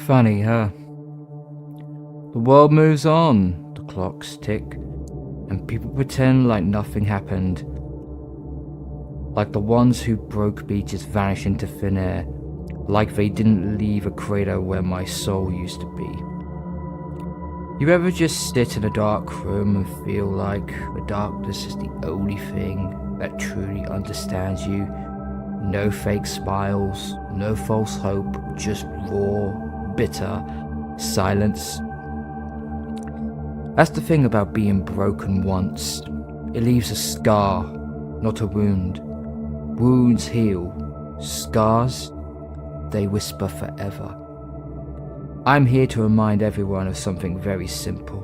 Funny, huh? The world moves on, the clocks tick, and people pretend like nothing happened. Like the ones who broke me just vanish into thin air, like they didn't leave a crater where my soul used to be. You ever just sit in a dark room and feel like the darkness is the only thing that truly understands you? No fake smiles, no false hope, just raw, bitter silence. That's the thing about being broken once. It leaves a scar, not a wound. Wounds heal. Scars, they whisper forever. I'm here to remind everyone of something very simple.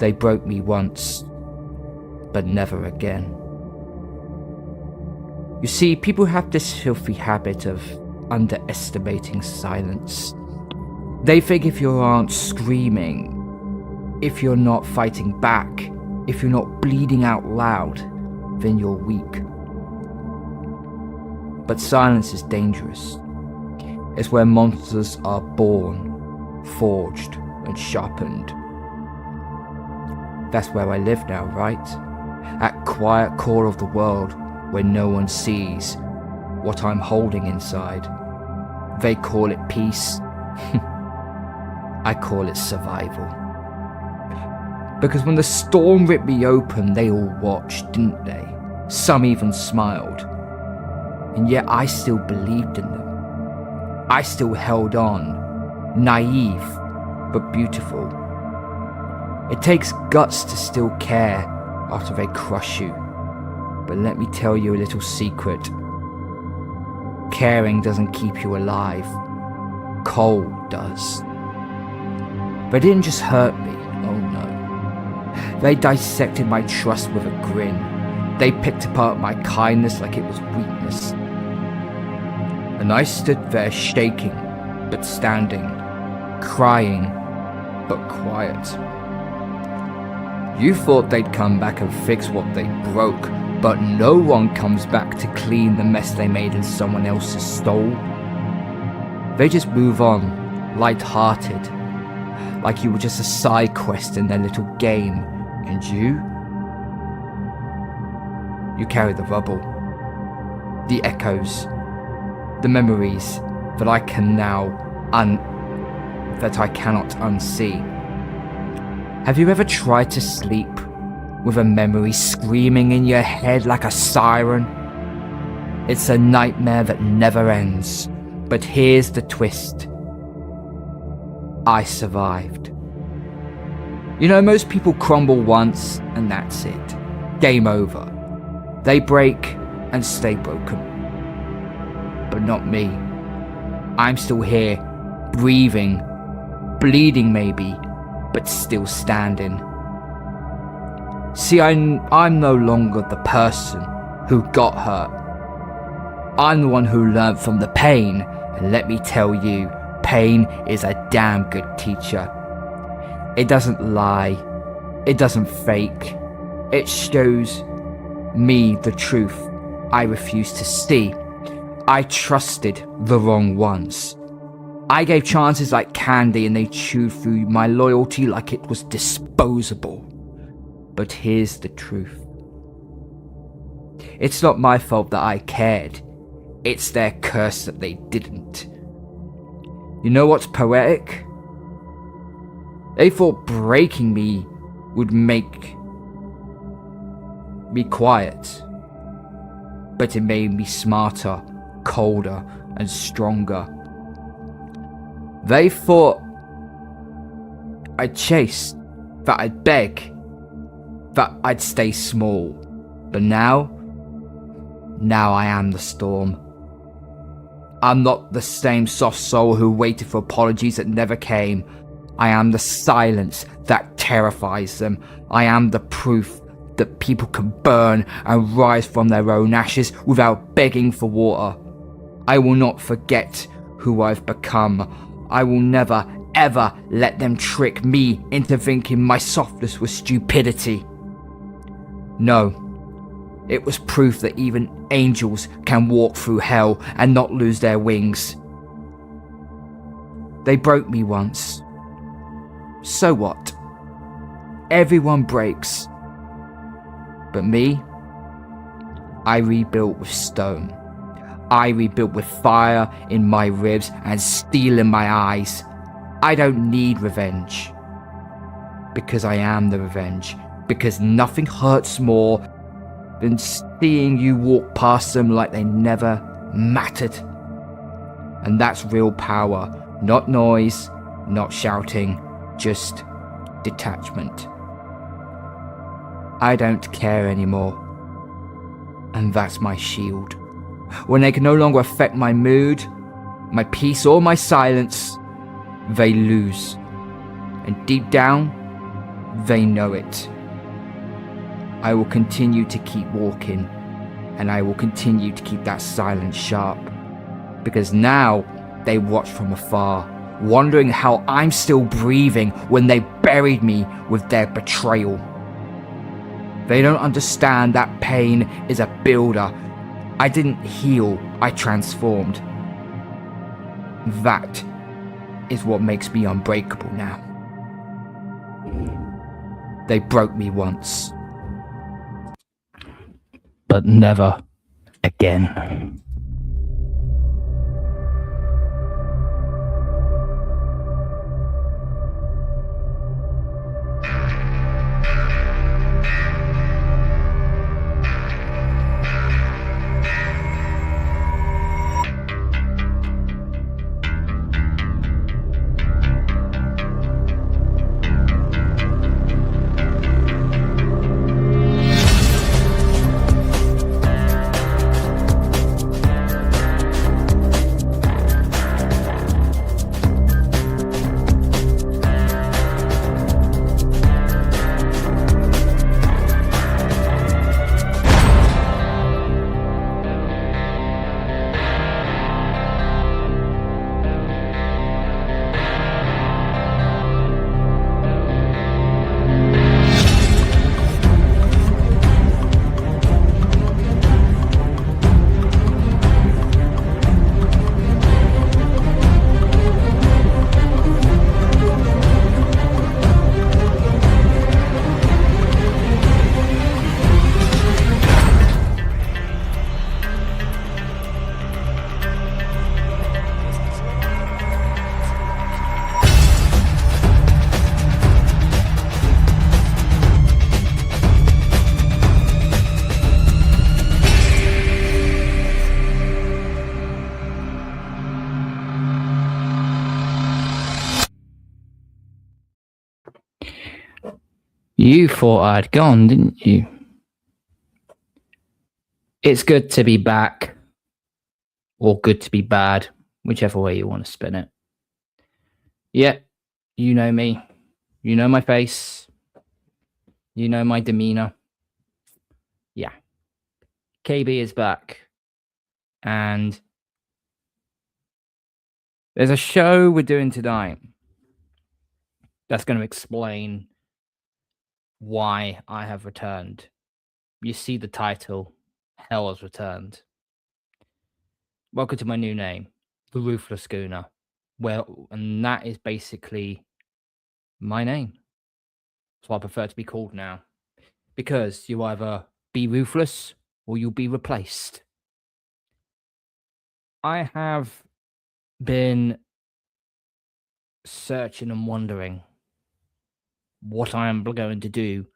They broke me once, but never again. You see, people have this filthy habit of underestimating silence. They think if you aren't screaming, if you're not fighting back, if you're not bleeding out loud, then you're weak. But silence is dangerous. It's where monsters are born, forged, and sharpened. That's where I live now, right? At quiet core of the world where no one sees what I'm holding inside. They call it peace. I call it survival. Because when the storm ripped me open, they all watched, didn't they? Some even smiled. And yet I still believed in them. I still held on, naive, but beautiful. It takes guts to still care after they crush you. But let me tell you a little secret. Caring doesn't keep you alive. Cold does. They didn't just hurt me, oh no. They dissected my trust with a grin. They picked apart my kindness like it was weakness. And I stood there shaking, but standing, crying, but quiet. You thought they'd come back and fix what they broke, but no one comes back to clean the mess they made in someone else's stole. They just move on, light-hearted, like you were just a side quest in their little game, and you carry the rubble, the echoes, the memories that I cannot unsee. Have you ever tried to sleep with a memory screaming in your head like a siren? It's a nightmare that never ends. But here's the twist. I survived. You know, most people crumble once and that's it. Game over. They break and stay broken. But not me. I'm still here, breathing, bleeding maybe, but still standing. See, I'm no longer the person who got hurt. I'm the one who learned from the pain, and let me tell you, pain is a damn good teacher. It doesn't lie, it doesn't fake, it shows me the truth I refuse to see. I trusted the wrong ones. I gave chances like candy and they chewed through my loyalty like it was disposable. But here's the truth. It's not my fault that I cared. It's their curse that they didn't. You know what's poetic? They thought breaking me would make me quiet. But it made me smarter, colder, and stronger. They thought I'd chase, that I'd beg, that I'd stay small. But now I am the storm. I'm not the same soft soul who waited for apologies that never came. I am the silence that terrifies them. I am the proof that people can burn and rise from their own ashes without begging for water. I will not forget who I've become. I will never, ever let them trick me into thinking my softness was stupidity. No, it was proof that even angels can walk through hell and not lose their wings. They broke me once. So what? Everyone breaks. But me, I rebuilt with stone. I rebuilt with fire in my ribs and steel in my eyes. I don't need revenge. Because I am the revenge. Because nothing hurts more than seeing you walk past them like they never mattered. And that's real power. Not noise, not shouting, just detachment. I don't care anymore. And that's my shield. When they can no longer affect my mood, my peace, or my silence, they lose. And deep down, they know it. I will continue to keep walking, and I will continue to keep that silence sharp. Because now, they watch from afar, wondering how I'm still breathing when they buried me with their betrayal. They don't understand that pain is a builder. I didn't heal, I transformed. That is what makes me unbreakable now. They broke me once, but never again. You thought I'd gone, didn't you? It's good to be back. Or good to be bad, whichever way you want to spin it. Yeah, you know me. You know my face. You know my demeanor. Yeah. KB is back. And there's a show we're doing tonight that's going to explain why I have returned. You see the title, Hell Has Returned. Welcome to my new name, the Ruthless Gooner. Well, and that is basically my name. So I prefer to be called now. Because you either be ruthless or you'll be replaced. I have been searching and wondering what I am going to do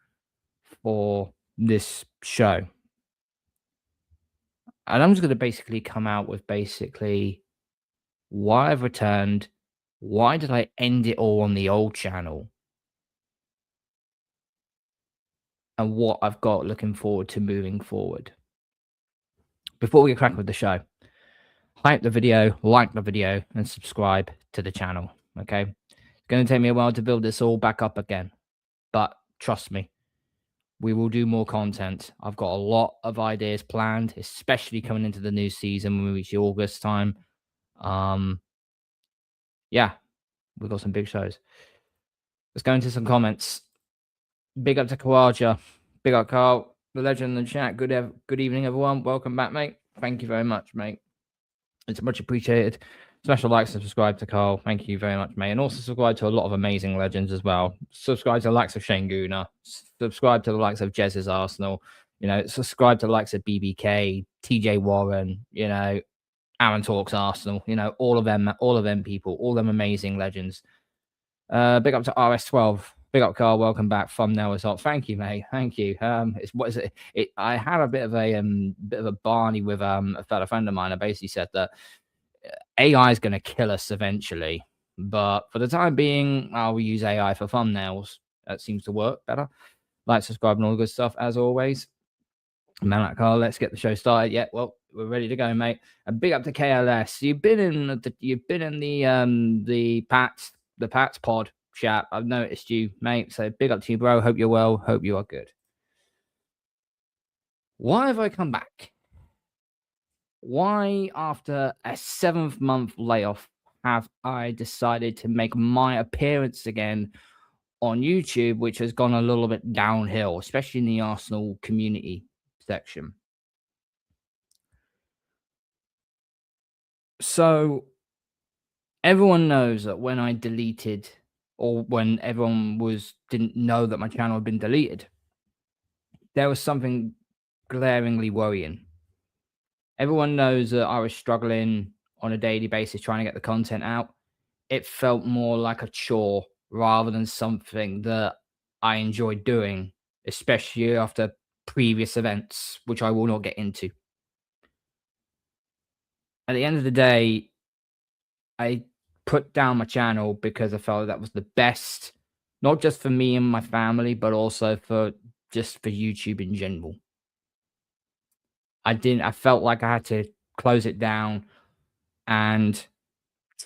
for this show. And I'm just going to basically come out with basically why I've returned, why did I end it all on the old channel, and what I've got looking forward to moving forward. Before we get cracking with the show, hype the video, like the video, and subscribe to the channel, okay? It's going to take me a while to build this all back up again, but trust me, we will do more content. I've got a lot of ideas planned, especially coming into the new season when we reach the August time. Yeah, we've got some big shows. Let's go into some comments. Big up to Kawaja. Big up Carl, the legend in the chat. Good evening, everyone. Welcome back, mate. Thank you very much, mate. It's much appreciated. Special likes and subscribe to Carl. Thank you very much, mate. And also subscribe to a lot of amazing legends as well. Subscribe to the likes of Shane Gooner. Subscribe to the likes of Jez's Arsenal. You know, subscribe to the likes of BBK, TJ Warren, you know, Aaron Talks Arsenal, you know, all of them people, all them amazing legends. Big up to RS12. Big up, Carl. Welcome back. Thumbnail is up. Thank you, mate. Thank you. It's what is it? I had a bit of a Barney with a fellow friend of mine. I basically said that AI is going to kill us eventually, but for the time being, I'll use AI for thumbnails. That seems to work better. Like, subscribe, and all the good stuff as always. Man, like Carl, let's get the show started. Yeah, well, we're ready to go, mate. And big up to KLS. You've been in the Pats pod chat. I've noticed you, mate. So big up to you, bro. Hope you're well. Hope you are good. Why have I come back? Why, after a 7th-month layoff, have I decided to make my appearance again on YouTube, which has gone a little bit downhill, especially in the Arsenal community section? So everyone knows that when I deleted, or when everyone didn't know that my channel had been deleted, there was something glaringly worrying. Everyone knows that I was struggling on a daily basis trying to get the content out. It felt more like a chore rather than something that I enjoyed doing, especially after previous events, which I will not get into. At the end of the day, I put down my channel because I felt that was the best, not just for me and my family, but also for YouTube in general. I felt like I had to close it down and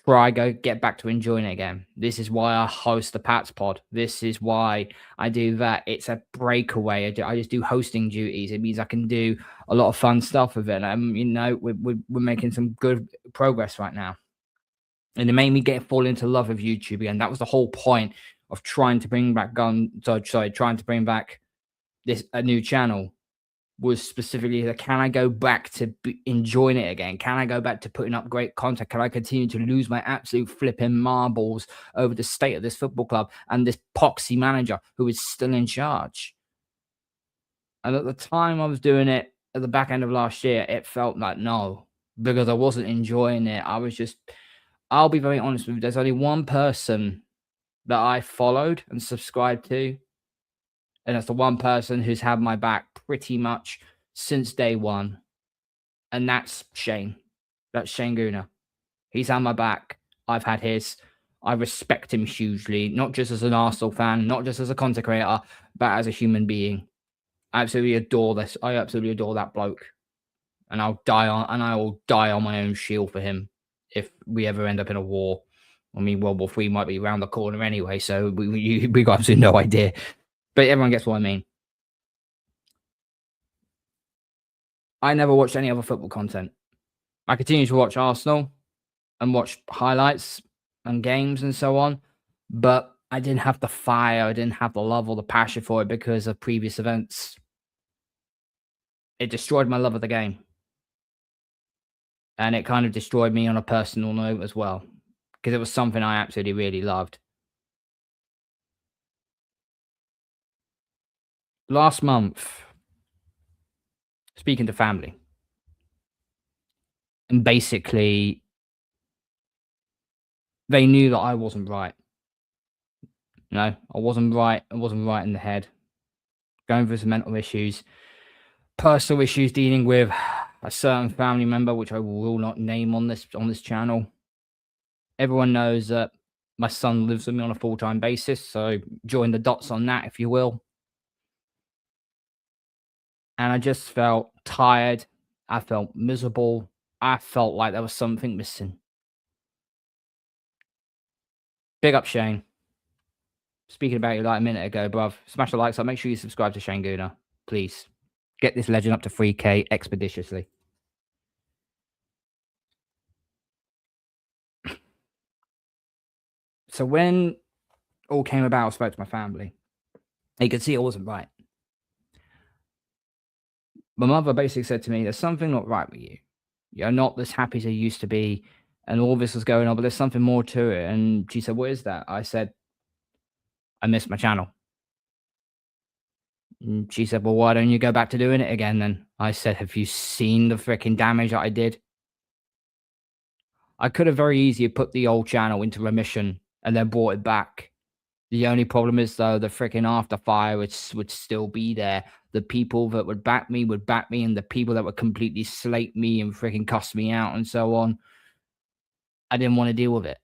get back to enjoying it again. This is why I host the Pats pod. This is why I do that. It's a breakaway. I just do hosting duties. It means I can do a lot of fun stuff with it. And, you know, we're making some good progress right now. And it made me fall into love with YouTube again. That was the whole point of trying to bring back trying to bring back a new channel, was specifically that, can I go back to enjoying it again? Can I go back to putting up great content? Can I continue to lose my absolute flipping marbles over the state of this football club and this poxy manager who is still in charge? And at the time I was doing it, at the back end of last year, it felt like no, because I wasn't enjoying it. I'll be very honest with you, there's only one person that I followed and subscribed to, and that's the one person who's had my back pretty much since day one. And that's Shane. That's Shane Gooner. He's had my back. I've had his. I respect him hugely, not just as an Arsenal fan, not just as a content creator, but as a human being. I absolutely adore this. I absolutely adore that bloke. And I will die on my own shield for him if we ever end up in a war. I mean, World War III might be around the corner anyway, so we got absolutely no idea. But everyone gets what I mean. I never watched any other football content. I continue to watch Arsenal and watch highlights and games and so on, but I didn't have the fire, I didn't have the love or the passion for it because of previous events. It destroyed my love of the game. And it kind of destroyed me on a personal note as well, because it was something I absolutely really loved. Last month, speaking to family, and basically they knew that I wasn't right. No, I wasn't right. I wasn't right in the head. Going through some mental issues, personal issues, dealing with a certain family member, which I will not name on this channel. Everyone knows that my son lives with me on a full-time basis, so join the dots on that, if you will. And I just felt tired. I felt miserable. I felt like there was something missing. Big up, Shane. Speaking about you like a minute ago, bruv. Smash the likes up. Make sure you subscribe to Shane Gooner. Please. Get this legend up to 3K expeditiously. So when all came about, I spoke to my family. You could see it wasn't right. My mother basically said to me, there's something not right with you. You're not as happy as you used to be. And all this was going on, but there's something more to it. And she said, "What is that?" I said, "I missed my channel." And she said, "Well, why don't you go back to doing it again then?" I said, "Have you seen the freaking damage that I did? I could have very easily put the old channel into remission and then brought it back. The only problem is, though, the freaking after fire would still be there. The people that would back me, and the people that would completely slate me and freaking cuss me out and so on, I didn't want to deal with it.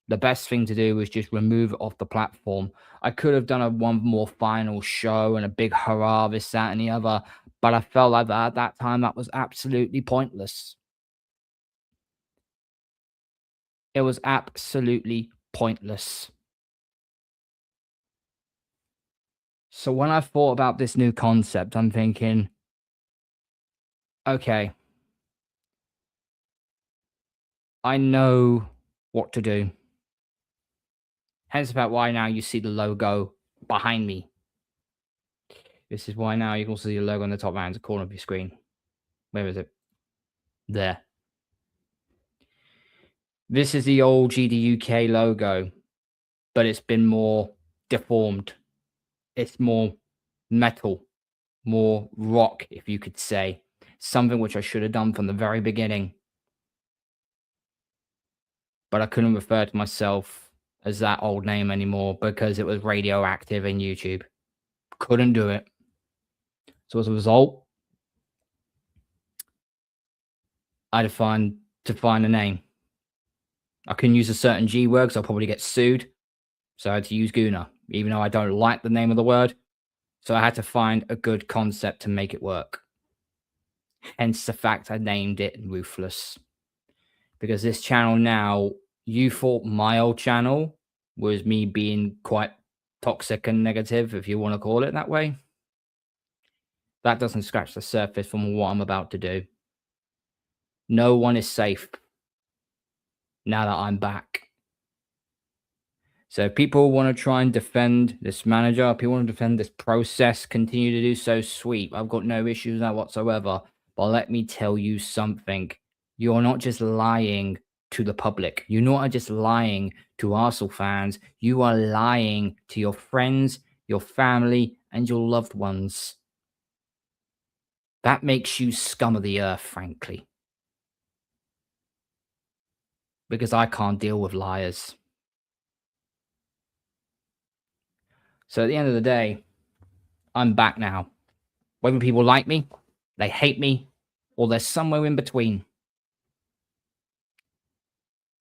The best thing to do was just remove it off the platform. I could have done one more final show and a big hurrah, this, that, and the other, but I felt like that at that time that was absolutely pointless. It was absolutely pointless. So when I thought about this new concept, I'm thinking, okay, I know what to do. Hence about why now you see the logo behind me. This is why now you can also see the logo on the top right-hand corner of your screen. Where is it? There. This is the old GDUK logo, but it's been more deformed. It's more metal, more rock, if you could say. Something which I should have done from the very beginning. But I couldn't refer to myself as that old name anymore because it was radioactive in YouTube. Couldn't do it. So as a result, I had to find a name. I couldn't use a certain G word because I'll probably get sued. So I had to use Gooner, even though I don't like the name of the word. So I had to find a good concept to make it work. Hence the fact I named it Ruthless. Because this channel now, you thought my old channel was me being quite toxic and negative, if you want to call it that way. That doesn't scratch the surface from what I'm about to do. No one is safe now that I'm back. So people want to try and defend this manager. People want to defend this process. Continue to do so. Sweet. I've got no issues with that whatsoever. But let me tell you something. You're not just lying to the public. You're not just lying to Arsenal fans. You are lying to your friends, your family, and your loved ones. That makes you scum of the earth, frankly. Because I can't deal with liars. So at the end of the day, I'm back now. Whether people like me, they hate me, or they're somewhere in between.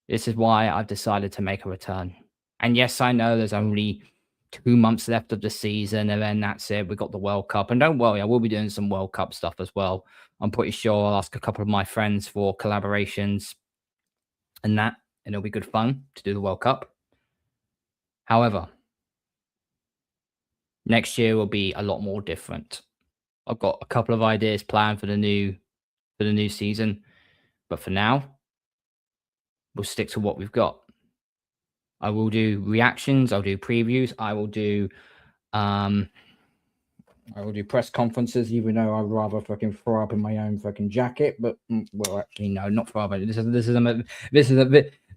This is why I've decided to make a return. And yes, I know there's only 2 months left of the season, and then that's it. We got the World Cup. And don't worry, I will be doing some World Cup stuff as well. I'm pretty sure I'll ask a couple of my friends for collaborations and that, and it'll be good fun to do the World Cup. However, next year will be a lot more different. I've got a couple of ideas planned for the new season, but for now, we'll stick to what we've got. I will do reactions. I'll do previews. I will do press conferences, even though I'd rather fucking throw up in my own fucking jacket. But well, actually, no, not throw up. This is a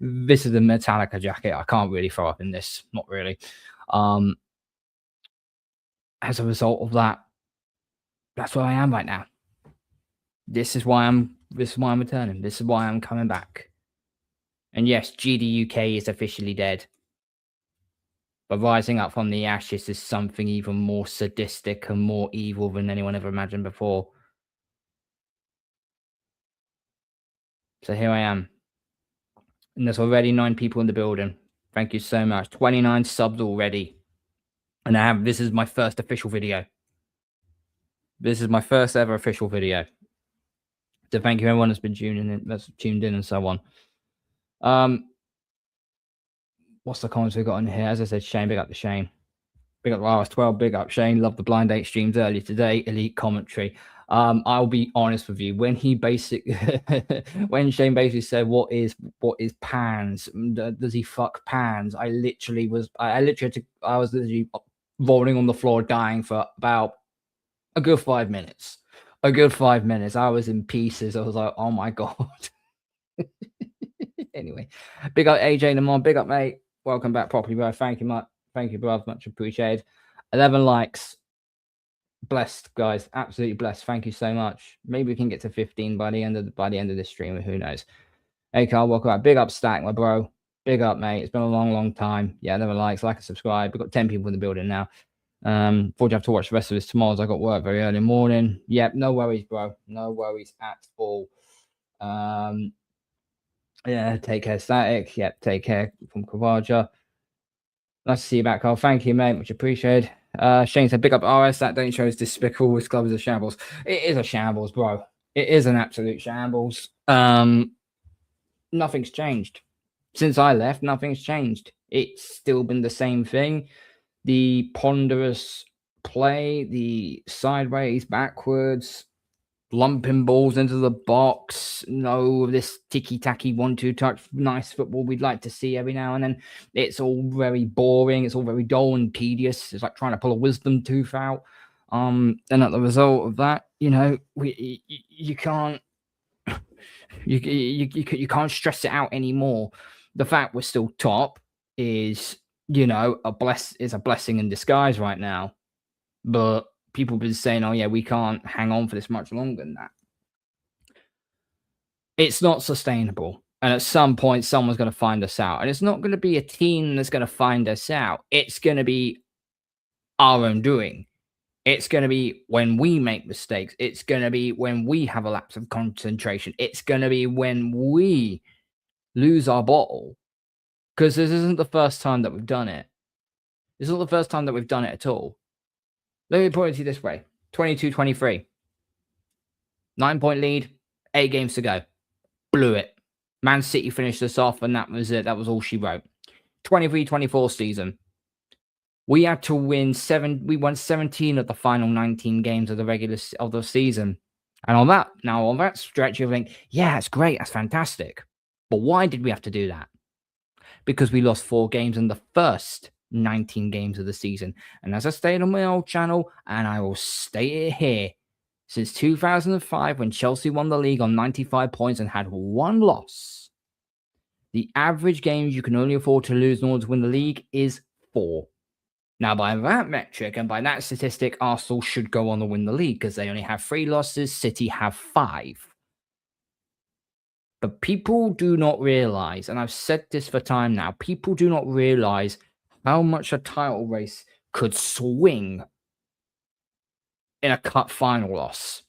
Metallica jacket. I can't really throw up in this. Not really. As a result of that, that's where I am right now. This is why I'm returning. This is why I'm coming back. And yes, GDUK is officially dead. But rising up from the ashes is something even more sadistic and more evil than anyone ever imagined before. So here I am. And there's already 9 people in the building. Thank you so much. 29 subs already. And this is my first official video. This is my first ever official video. So thank you everyone that's been tuned in and so on. What's the comments we got in here? As I said, Shane, big up to Shane. Big up to RS12, big up Shane. Love the blind date streams earlier today. Elite commentary. I'll be honest with you. When he when Shane basically said, what is pans? Does he fuck pans? I was literally rolling on the floor dying for about a good 5 minutes. I was in pieces. I was like, oh my God. Anyway, big up AJ Lamont, big up, mate. Welcome back properly, bro. Thank you much. Thank you, bro. Much appreciated. 11 likes. Blessed, guys. Absolutely blessed. Thank you so much. Maybe we can get to 15 by the end of this stream. Who knows? Hey, Carl, welcome back. Big up, Stack, my bro. Big up, mate. It's been a long time. Yeah, 11 likes, like and subscribe. We've got 10 people in the building now. Thought you have to watch the rest of this tomorrow. I got work very early in the morning. Yep, no worries, bro. No worries at all. Yeah, take care, Static. Yep, take care from Kavaja. Nice to see you back, Carl. Thank you, mate. Much appreciated. Shane said, big up RS. That don't show is despicable. This club is a shambles. It is a shambles, bro. It is an absolute shambles. Nothing's changed. Since I left, nothing's changed. It's still been the same thing. The ponderous play, the sideways, backwards, lumping balls into the box. No, this ticky-tacky 1-2 touch, nice football we'd like to see every now and then. It's all very boring. It's all very dull and tedious. It's like trying to pull a wisdom tooth out. And at the result of that, you know, you can't you can't stress it out anymore. The fact we're still top is, you know, a blessing in disguise right now. But people have been saying, oh yeah, we can't hang on for this much longer than that. It's not sustainable. And at some point, someone's going to find us out. And it's not going to be a team that's going to find us out. It's going to be our own doing. It's going to be when we make mistakes. It's going to be when we have a lapse of concentration. It's going to be when we lose our bottle. Because this isn't the first time that we've done it. This isn't the first time that we've done it at all. Let me put it to you this way. 22-23. 9-point lead. 8 games to go. Blew it. Man City finished us off, and that was it. That was all she wrote. 23-24 season. We had to win 7. We won 17 of the final 19 games of the season. And on that stretch, you think, yeah, it's great. That's fantastic. But why did we have to do that? Because we lost 4 games in the first 19 games of the season. And as I stated on my old channel, and I will state it here, since 2005, when Chelsea won the league on 95 points and had 1 loss, the average games you can only afford to lose in order to win the league is 4. Now, by that metric and by that statistic, Arsenal should go on to win the league because they only have 3 losses. City have 5. But people do not realize, and I've said this for time now, people do not realize how much a title race could swing in a cup final loss.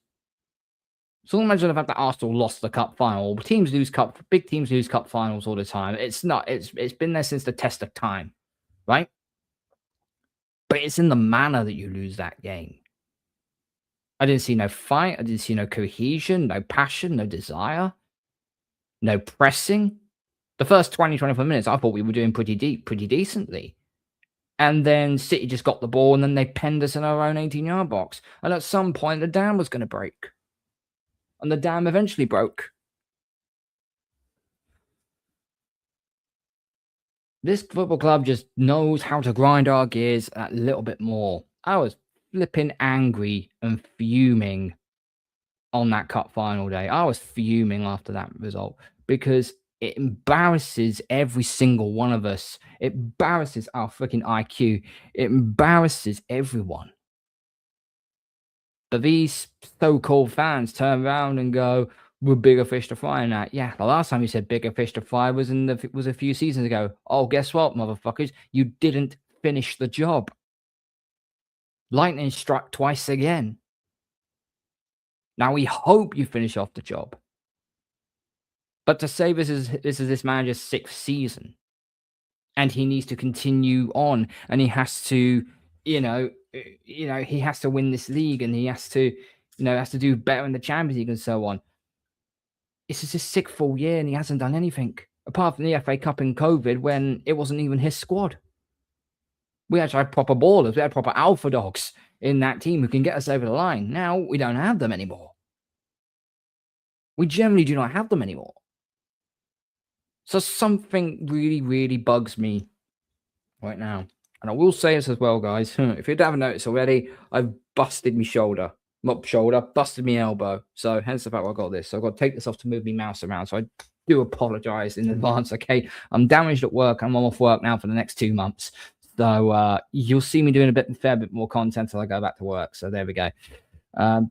So imagine the fact that Arsenal lost the cup final. Big teams lose cup finals all the time. It's been there since the test of time, right? But it's in the manner that you lose that game. I didn't see no fight. I didn't see no cohesion, no passion, no desire, no pressing. The first 20-25 minutes, I thought we were doing pretty decently. And then City just got the ball, and then they penned us in our own 18-yard box. And at some point, the dam was going to break. And the dam eventually broke. This football club just knows how to grind our gears a little bit more. I was flipping angry and fuming on that cup final day. I was fuming after that result because it embarrasses every single one of us. It embarrasses our freaking IQ. It embarrasses everyone. But these so-called fans turn around and go, we're bigger fish to fry in that. Yeah, the last time you said bigger fish to fry was a few seasons ago. Oh, guess what, motherfuckers? You didn't finish the job. Lightning struck twice again. Now we hope you finish off the job. But to say this is this manager's 6th season, and he needs to continue on, and he has to, he has to win this league, and he has to, do better in the Champions League and so on. This is his 6th full year, and he hasn't done anything apart from the FA Cup and COVID, when it wasn't even his squad. We actually had proper ballers, we had proper alpha dogs in that team who can get us over the line. Now we don't have them anymore. We generally do not have them anymore. So something really, really bugs me right now. And I will say this as well, guys. If you haven't noticed already, I've busted my shoulder. Not shoulder, busted my elbow. So hence the fact I got this. So I've got to take this off to move my mouse around. So do apologize in advance. Okay, I'm damaged at work. I'm off work now for the next 2 months, so you'll see me doing a fair bit more content till I go back to work. So there we go.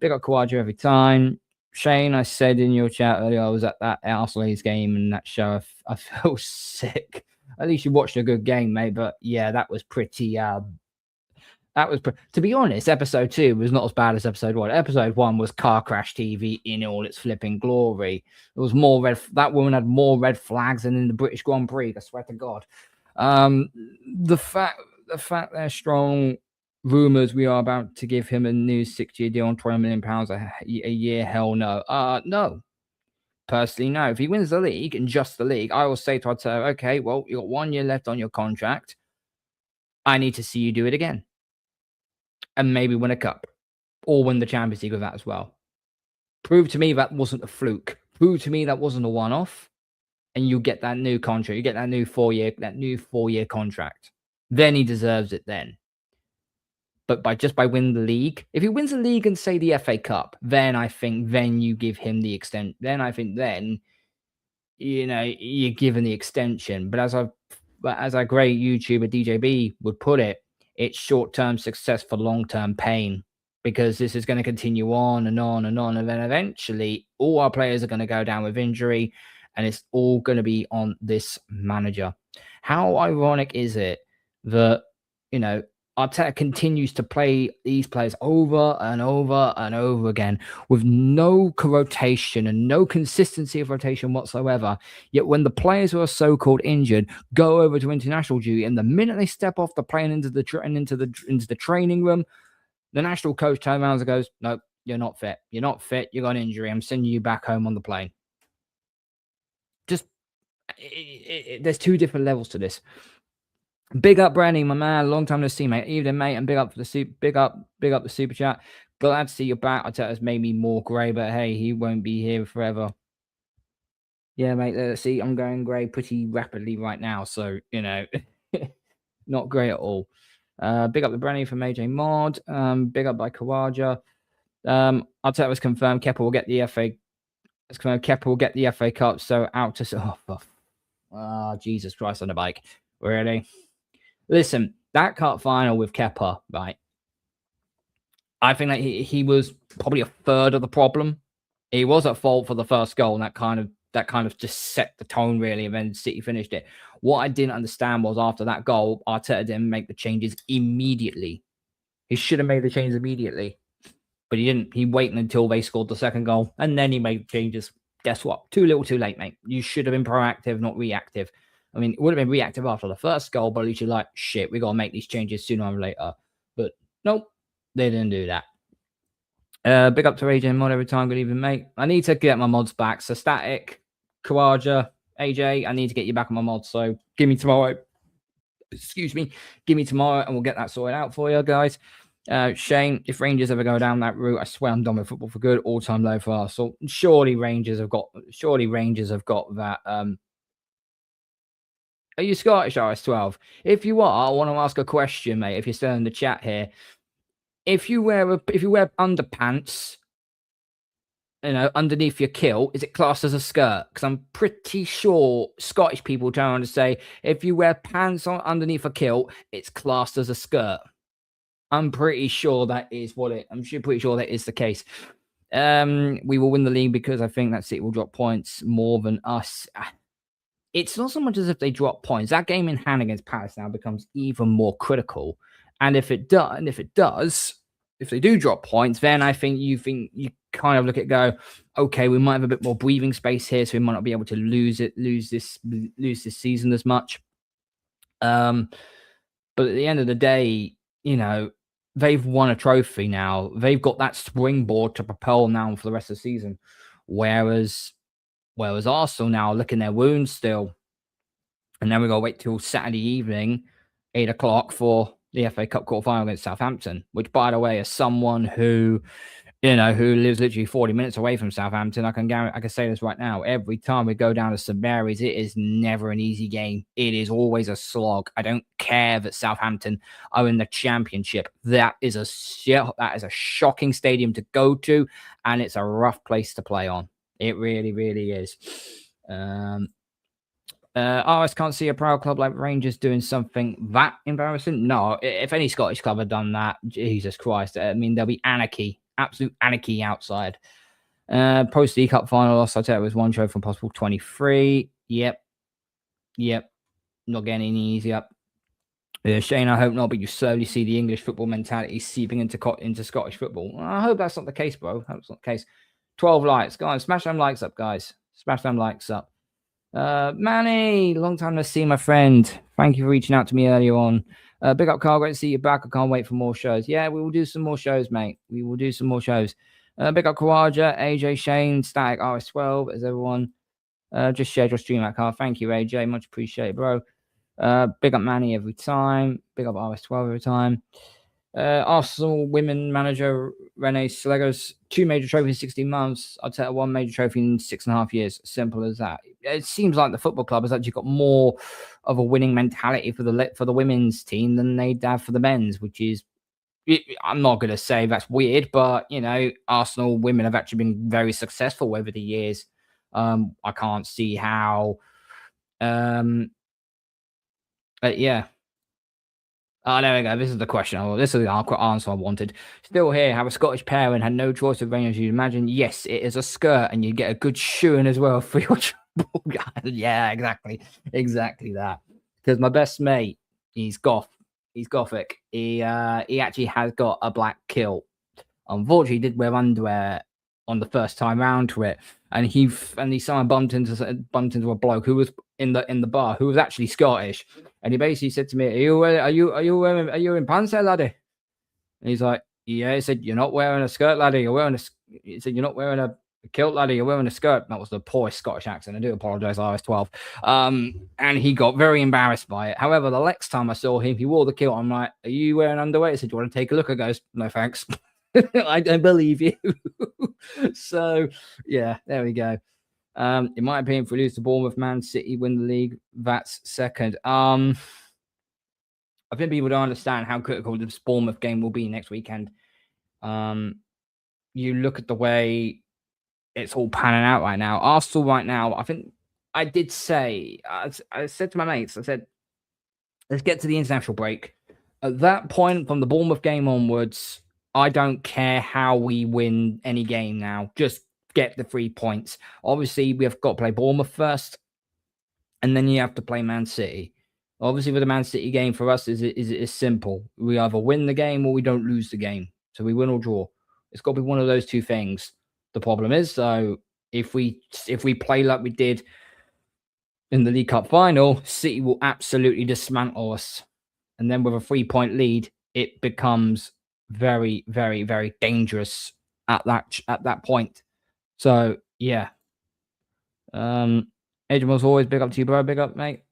Big up Kawaja every time. Shane, I said in your chat earlier, I was at that Arsenal's game and that show. I felt sick. At least you watched a good game, mate. But yeah, that was pretty. To be honest, episode 2 was not as bad as episode 1. Episode 1 was car crash TV in all its flipping glory. There was more that woman had more red flags than in the British Grand Prix. I swear to God. The fact they're strong. Rumors we are about to give him a new 6-year deal on £20 million a year. Hell no. No. Personally, no. If he wins the league and just the league, I will say to Arteta, okay, well, you got 1 year left on your contract. I need to see you do it again. And maybe win a cup. Or win the Champions League with that as well. Prove to me that wasn't a fluke. Prove to me that wasn't a one-off. And you get that new contract. You get that new 4-year contract. Then he deserves it then. But by winning the league, if he wins the league and say the FA Cup, then I think you give him the extent. Then I think you're given the extension. But as a great YouTuber DJB would put it, it's short-term success for long-term pain, because this is going to continue on and on and on, and then eventually all our players are going to go down with injury, and it's all going to be on this manager. How ironic is it that Arteta continues to play these players over and over and over again with no rotation and no consistency of rotation whatsoever. Yet when the players who are so-called injured go over to international duty, and the minute they step off the plane into the training room, the national coach turns around and goes, "No, you're not fit. You're not fit. You got an injury. I'm sending you back home on the plane." Just there's 2 different levels to this. Big up, Brandy, my man. Long time no see, mate. Evening, mate, and big up the super chat. Glad to see you back. Arteta's made me more grey, but hey, he won't be here forever. Yeah, mate. See, I'm going grey pretty rapidly right now, so not great at all. Big up the Brandy from AJ Mod. Big up by Kawaja. Arteta was confirmed. Kepa will get the FA. It's confirmed. Kepa will get the FA Cup. So out to Jesus Christ on the bike. Really? Listen, that cup final with Kepa, right? I think that he was probably a third of the problem. He was at fault for the first goal, and that kind of just set the tone, really, and then City finished it. What I didn't understand was after that goal, Arteta didn't make the changes immediately. He should have made the changes immediately, but he didn't. He waited until they scored the second goal, and then he made changes. Guess what? Too little, too late, mate. You should have been proactive, not reactive. I mean, it would have been reactive after the first goal, but at least you're like, shit, we got to make these changes sooner or later. But nope, they didn't do that. Big up to AJ Mod every time. Good evening, mate. I need to get my mods back. So Static, Kawaja, AJ, I need to get you back on my mods. So give me tomorrow. Excuse me. Give me tomorrow and we'll get that sorted out for you guys. Shane, if Rangers ever go down that route, I swear I'm done with football for good. All-time low for us. So surely Rangers have got that. Are you Scottish, RS12? If you are, I want to ask a question, mate. If you're still in the chat here, if you wear underpants, underneath your kilt, is it classed as a skirt? Because I'm pretty sure Scottish people turn around to say, if you wear pants underneath a kilt, it's classed as a skirt. I'm pretty sure that is pretty sure that is the case. We will win the league because I think that City will drop points more than us. It's not so much as if they drop points. That game in hand against Palace now becomes even more critical. And if they do drop points, then I think you kind of look at go, okay, we might have a bit more breathing space here, so we might not be able to lose this season as much. But at the end of the day, they've won a trophy now. They've got that springboard to propel now for the rest of the season. Whereas Arsenal now licking their wounds still. And then we got to wait till Saturday evening, 8 o'clock for the FA Cup quarterfinal against Southampton, which, by the way, as someone who lives literally 40 minutes away from Southampton, I can say this right now. Every time we go down to St Mary's, it is never an easy game. It is always a slog. I don't care that Southampton are in the Championship. That is a shocking stadium to go to, and it's a rough place to play on. It really, really is. RS can't see a proud club like Rangers doing something that embarrassing. No, if any Scottish club had done that, Jesus Christ, I mean, there'll be anarchy, absolute anarchy outside. Post League Cup final loss, I'd say it was one show from possible 23. Yep. Not getting any easier. Shane, I hope not, but you slowly see the English football mentality seeping into Scottish football. Well, I hope that's not the case, bro. I hope it's not the case. 12 likes. Guys, smash them likes up, guys. Smash them likes up. Manny, long time no see, my friend. Thank you for reaching out to me earlier on. Big up, Carl. Great to see you back. I can't wait for more shows. Yeah, we will do some more shows, mate. We will do some more shows. Big up, Kawaja, AJ, Shane, Static, RS12, as everyone. Just shared your stream out, Carl. Thank you, AJ. Much appreciated, bro. Big up Manny every time. Big up RS12 every time. Arsenal women manager Renee Slegers, 2 major trophies in 16 months. I'd take 1 major trophy in 6.5 years. Simple as that. It seems like the football club has actually got more of a winning mentality for the women's team than they'd have for the men's, which is, I'm not going to say that's weird, but Arsenal women have actually been very successful over the years. I can't see how. Yeah. Oh, there we go. This is the question. This is the answer I wanted. Still here. Have a Scottish parent had no choice of Rangers. You'd imagine, yes, it is a skirt, and you get a good shoeing as well for your trouble. Yeah, exactly that. Because my best mate, he's gothic. He actually has got a black kilt. Unfortunately, he did wear underwear on the first time round to it, and he someone bumped into a bloke who was in the bar who was actually Scottish, and he basically said to me, "Are you in pants there, laddie?" And he's like, "Yeah." He said, "You're not wearing a skirt, laddie. You're wearing a." He said, "You're not wearing a kilt, laddie. You're wearing a skirt." That was the poorest Scottish accent. I do apologise. I was 12, and he got very embarrassed by it. However, the next time I saw him, he wore the kilt. I'm like, "Are you wearing underwear?" He said, "Do you want to take a look?" I goes, "No, thanks." I don't believe you. So, yeah, there we go. In my opinion, if we lose to Bournemouth, Man City win the league, that's second. I think people don't understand how critical this Bournemouth game will be next weekend. You look at the way it's all panning out right now. Arsenal right now, I think I did say, I said to my mates, I said, let's get to the international break. At that point, from the Bournemouth game onwards, I don't care how we win any game now. Just get the 3 points. Obviously, we have got to play Bournemouth first, and then you have to play Man City. Obviously, with the Man City game for us is simple. We either win the game or we don't lose the game. So we win or draw. It's got to be one of those two things. The problem is, though, if we play like we did in the League Cup final, City will absolutely dismantle us. And then with a 3-point lead, it becomes very, very, very dangerous at that point. So yeah. Adrian was always big up to you, bro. Big up, mate.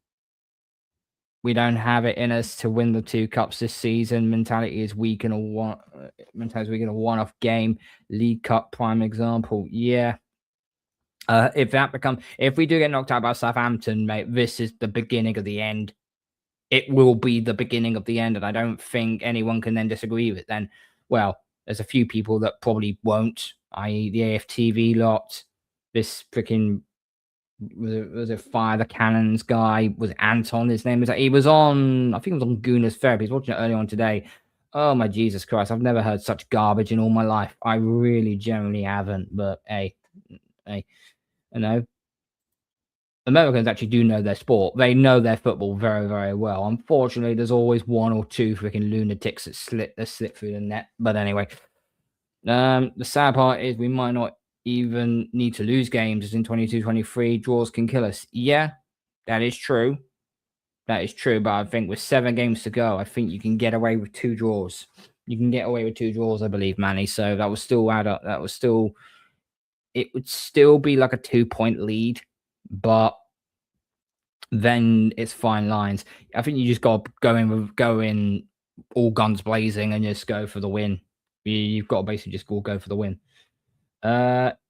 We don't have it in us to win the 2 cups this season. Mentality is weak in a one-off game. League Cup prime example. Yeah. If we do get knocked out by Southampton, mate, this is the beginning of the end. It will be the beginning of the end, and I don't think anyone can then disagree with it. Then, well, there's a few people that probably won't, i.e., the AFTV lot. This freaking was it Fire the Cannons guy? Was it Anton? His name he was on. I think it was on GOONERS Therapy. He's watching it earlier on today. Oh my Jesus Christ! I've never heard such garbage in all my life. I really, generally haven't. But hey, you know. Americans actually do know their sport. They know their football very, very well. Unfortunately, there's always 1 or 2 freaking lunatics that slip through the net. But anyway, the sad part is we might not even need to lose games as in 22-23. Draws can kill us. Yeah, that is true. That is true. But I think with 7 games to go, I think you can get away with 2 draws. You can get away with 2 draws, I believe, Manny. So that would still add up. It would still be like a 2-point lead, but then it's fine lines. I think you just got to go in all guns blazing and just go for the win. You've got to basically just go for the win.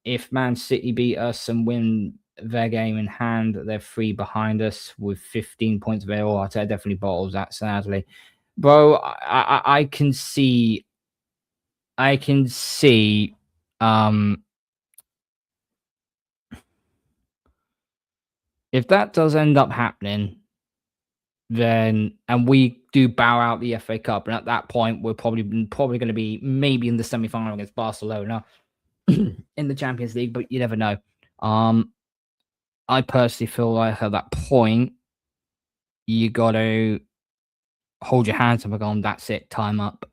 If Man City beat us and win their game in hand, they're 3 behind us with 15 points available. I'd say definitely bottles that, sadly. Bro, I can see If that does end up happening, then and we do bow out the FA Cup, and at that point, we're probably going to be maybe in the semi-final against Barcelona in the Champions League, but you never know. I personally feel like at that point, you got to hold your hands up and go, that's it, time up.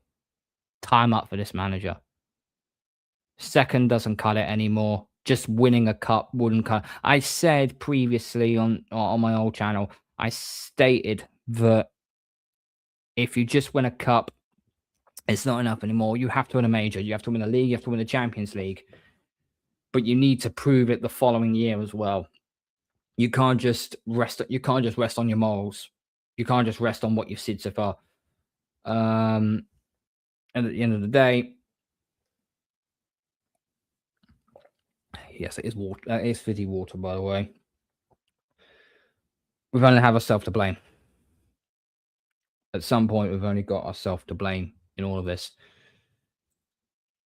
Time up for this manager. Second doesn't cut it anymore. Just winning a cup wouldn't cut. I said previously on my old channel, I stated that if you just win a cup, it's not enough anymore. You have to win a major. You have to win the league. You have to win the Champions League. But you need to prove it the following year as well. You can't just rest. You can't just rest on your morals. You can't just rest on what you've said so far. And at the end of the day, yes, it is water. It is fizzy water, by the way. We've only have ourselves to blame. At some point, we've only got ourselves to blame in all of this.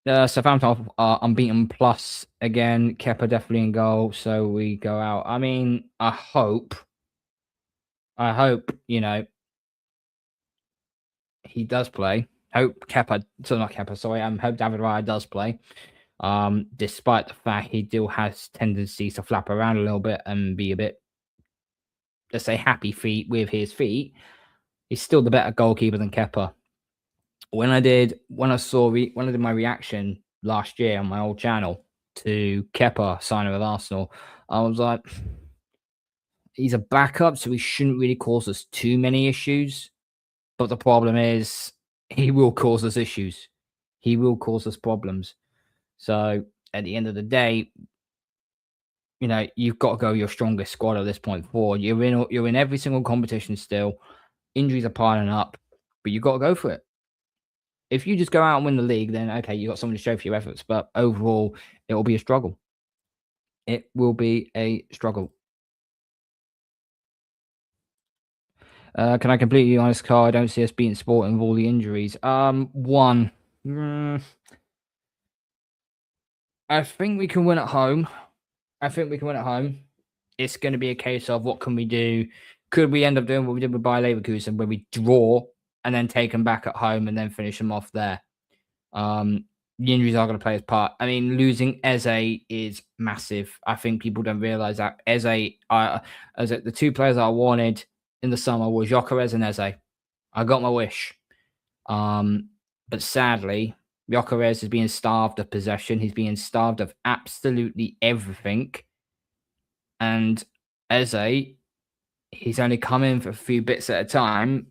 Southampton are unbeaten plus again. Kepa definitely in goal, so we go out. I mean, I hope, you know, he does play. Hope Kepa, so not Kepa, sorry. Hope David Raya does play. Despite the fact he still has tendencies to flap around a little bit and be a bit, let's say, happy feet with his feet. He's still the better goalkeeper than Kepa. When I did my reaction last year on my old channel to Kepa signing with Arsenal, I was like, he's a backup, so he shouldn't really cause us too many issues. But the problem is, he will cause us issues. He will cause us problems. So at the end of the day, you know, you've got to go your strongest squad at this point forward. You're in every single competition still. Injuries are piling up, but you've got to go for it. If you just go out and win the league, then okay, you got something to show for your efforts. But overall, it will be a struggle. It will be a struggle. Can I completely honest, Carl? I don't see us beating Sporting with all the injuries. One. I think we can win at home. It's going to be a case of what can we do? Could we end up doing what we did with Bayer Leverkusen, where we draw and then take them back at home and then finish them off there? The injuries are going to play its part. I mean, losing Eze is massive. I think people don't realize that Eze, the two players I wanted in the summer were Gyökeres and Eze. I got my wish. But sadly, Gyökeres is being starved of possession. He's being starved of absolutely everything. And Eze, he's only come in for a few bits at a time.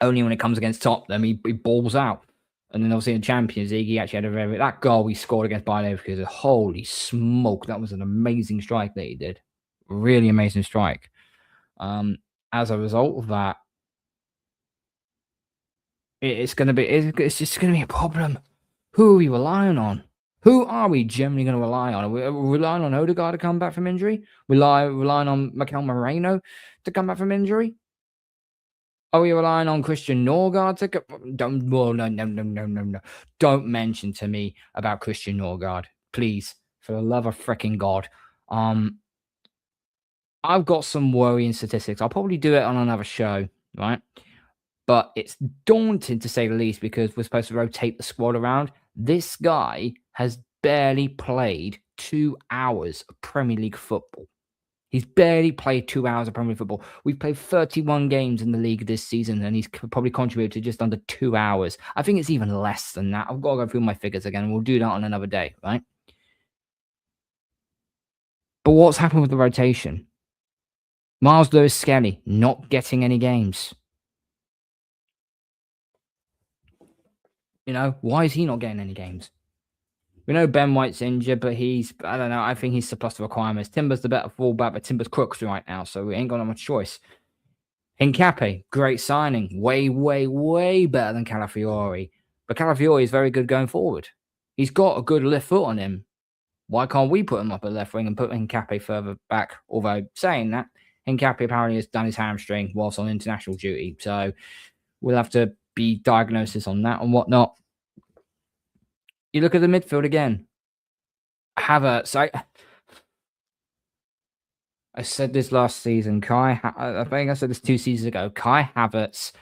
Only when it comes against Tottenham, he balls out. And then obviously in the Champions League, he actually had that goal he scored against Bayer Leverkusen. Holy smoke, that was an amazing strike that he did. Really amazing strike. As a result of that, it's just going to be a problem. Who are we relying on? Who are we generally going to rely on? Are we relying on Odegaard to come back from injury? Relying on Mikel Moreno to come back from injury? Are we relying on Christian Norgard to go? No. Don't mention to me about Christian Norgard, please, for the love of freaking God. I've got some worrying statistics. I'll probably do it on another show, right? But it's daunting to say the least because we're supposed to rotate the squad around. This guy has barely played 2 hours of Premier League football. He's barely played 2 hours of Premier League football. We've played 31 games in the league this season, and he's probably contributed to just under 2 hours. I think it's even less than that. I've got to go through my figures again, and we'll do that on another day, right? But what's happened with the rotation? Miles Lewis-Skelly not getting any games. You know, why is he not getting any games? We know Ben White's injured, but I don't know, I think he's surplus the requirements. Timber's the better fullback, but Timber's crooks right now, so we ain't got no much choice. Hincapié, great signing. Way, way, way better than Calafiori. But Calafiori is very good going forward. He's got a good left foot on him. Why can't we put him up at left wing and put Hincapié further back? Although, saying that, Hincapié apparently has done his hamstring whilst on international duty, so we'll have to be diagnosis on that and whatnot. You look at the midfield again. Havertz, I said this last season. I think I said this 2 seasons ago. Kai Havertz,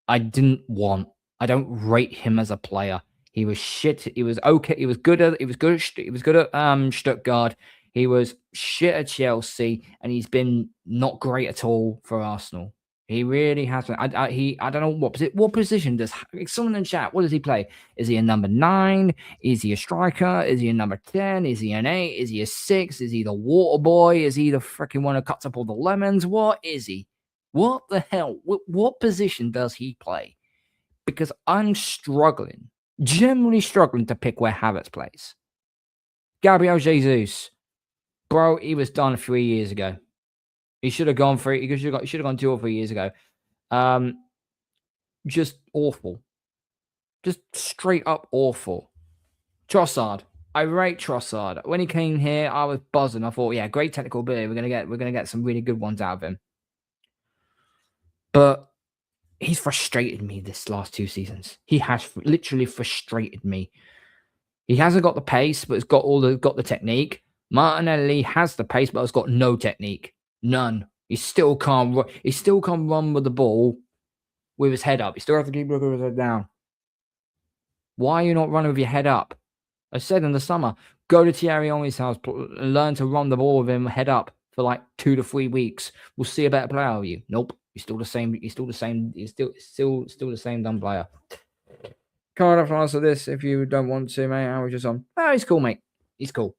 I didn't want. I don't rate him as a player. He was shit. He was okay. He was good at Stuttgart. He was shit at Chelsea, and he's been not great at all for Arsenal. He really hasn't. I don't know what position does someone in chat. What does he play? Is he a number 9? Is he a striker? Is he a number 10? Is he an 8? Is he a 6? Is he the water boy? Is he the freaking one who cuts up all the lemons? What is he? What the hell? What position does he play? Because I'm struggling, generally struggling to pick where Havertz plays. Gabriel Jesus, bro, he was done 3 years ago. He should have gone 3. He should have gone 2 or 3 years ago. Just awful, just straight up awful. Trossard, I rate Trossard. When he came here, I was buzzing. I thought, yeah, great technical ability. We're gonna get some really good ones out of him. But he's frustrated me this last 2 seasons. He has literally frustrated me. He hasn't got the pace, but he's got the technique. Martinelli has the pace, but has got no technique. None. He still can't run with the ball with his head up. He still has to keep looking with his head down. Why are you not running with your head up? I said in the summer, go to Thierry Henry's house and learn to run the ball with him head up for like 2 to 3 weeks. We'll see a better player of you. Nope. He's still the same. He's still the same dumb player. Can't have to answer this if you don't want to, mate. I was just on. Oh, he's cool, mate. He's cool.